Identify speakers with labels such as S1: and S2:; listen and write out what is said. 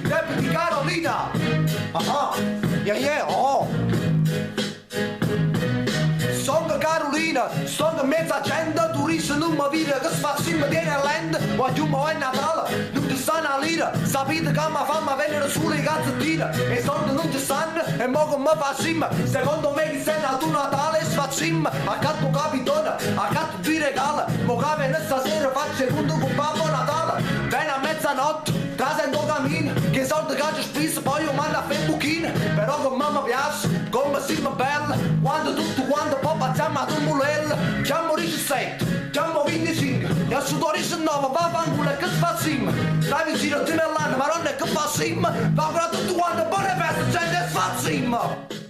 S1: rap di Carolina. Yeah, yeah, oh. Sono Carolina, sono mezza gente, turisti non mi vede che sfascimmo di Irlanda, vogliamo è Natale, non ti stanno a lira, sapete che mi fanno venire sulle cazzettine, e sono non ti stanno, e mo che mi facciamo, secondo me che sei nato Natale, sfacciamo, accanto capitone, accanto di regalo, mo che viene stasera faccio il punto con Babbo Natale, viene a mezzanotte, casa in tuo cammino, che soldi che ci spesso, poi io mando a fare buchine, però come mi piace, come siamo belli, quando tutto quanto poi facciamo ad un mulello, chiamo 17, chiamo 25, e su 19 va fanculo che sfacciamo, stai vicino a te nell'anno, ma non è che facciamo, va per tutto quanto buone feste, gente sfacciamo.